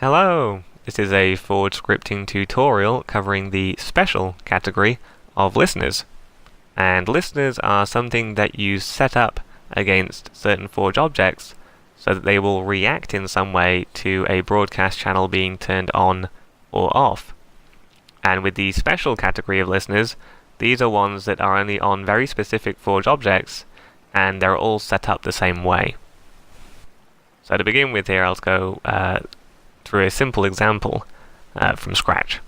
Hello! This is a Forge scripting tutorial covering the special category of listeners. And listeners are something that you set up against certain Forge objects so that they will react in some way to a broadcast channel being turned on or off. And with the special category of listeners, these are ones that are only on very specific Forge objects, and they're all set up the same way. So to begin with here, I'll go through a simple example from scratch.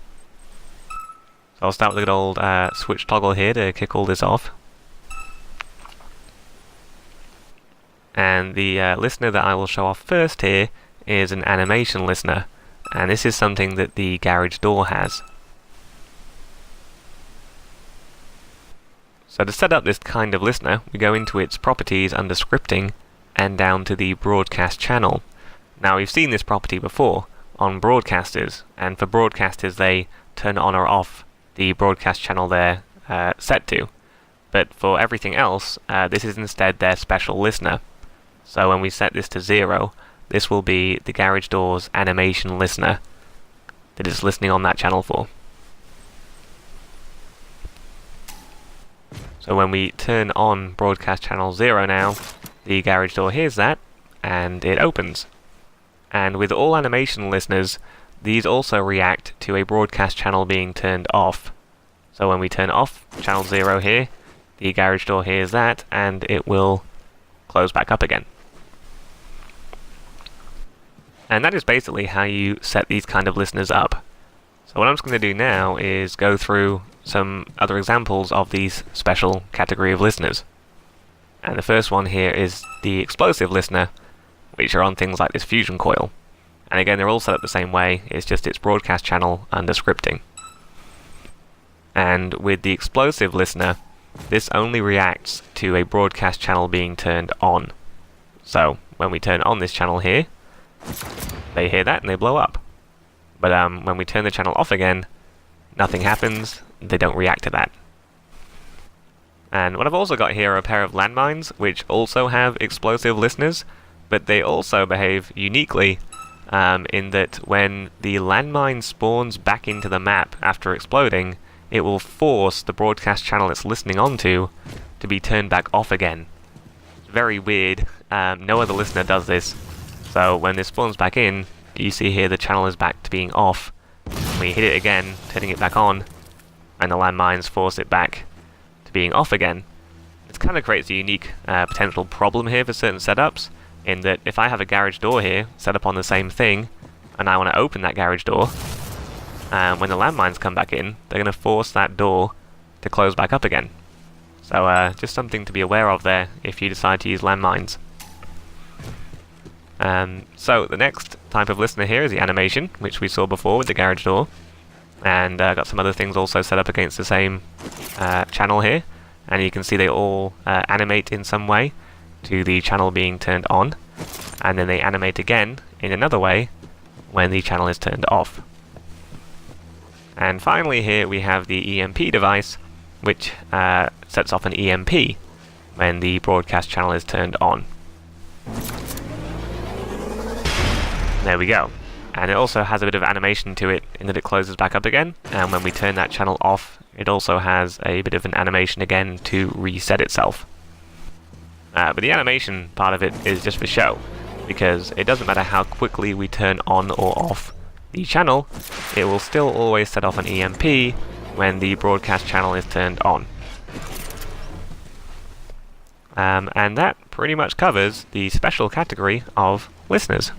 So I'll start with a good old switch toggle here to kick all this off. And the listener that I will show off first here is an animation listener, and this is something that the garage door has. So to set up this kind of listener, we go into its properties under scripting and down to the broadcast channel. Now we've seen this property before on broadcasters, and for broadcasters they turn on or off the broadcast channel they're set to. But for everything else, this is instead their special listener. So when we set this to 0, this will be the garage door's animation listener that it's listening on that channel for. So when we turn on broadcast channel 0 now, the garage door hears that and it opens. And with all animation listeners, these also react to a broadcast channel being turned off. So when we turn off channel 0 here, the garage door hears that and it will close back up again. And that is basically how you set these kind of listeners up. So what I'm just going to do now is go through some other examples of these special category of listeners. And the first one here is the explosive listener, which are on things like this fusion coil. And again, they're all set up the same way, it's just its broadcast channel under scripting. And with the explosive listener, this only reacts to a broadcast channel being turned on. So when we turn on this channel here, they hear that and they blow up. But when we turn the channel off again, nothing happens, they don't react to that. And what I've also got here are a pair of landmines, which also have explosive listeners, but they also behave uniquely in that when the landmine spawns back into the map after exploding, it will force the broadcast channel it's listening onto to be turned back off again. It's very weird. No other listener does this. So when this spawns back in, you see here the channel is back to being off. We hit it again, turning it back on, and the landmines force it back to being off again. It kind of creates a unique potential problem here for certain setups, in that if I have a garage door here set up on the same thing, and I want to open that garage door, when the landmines come back in, they're going to force that door to close back up again. So just something to be aware of there if you decide to use landmines. So the next type of listener here is the animation, which we saw before with the garage door. And got some other things also set up against the same channel here. And you can see they all animate in some way to the channel being turned on. And then they animate again in another way when the channel is turned off. And finally here we have the EMP device, which sets off an EMP when the broadcast channel is turned on. There we go. And it also has a bit of animation to it in that it closes back up again, and when we turn that channel off, it also has a bit of an animation again to reset itself. But the animation part of it is just for show, because it doesn't matter how quickly we turn on or off the channel, it will still always set off an EMP when the broadcast channel is turned on. And that pretty much covers the special category of listeners.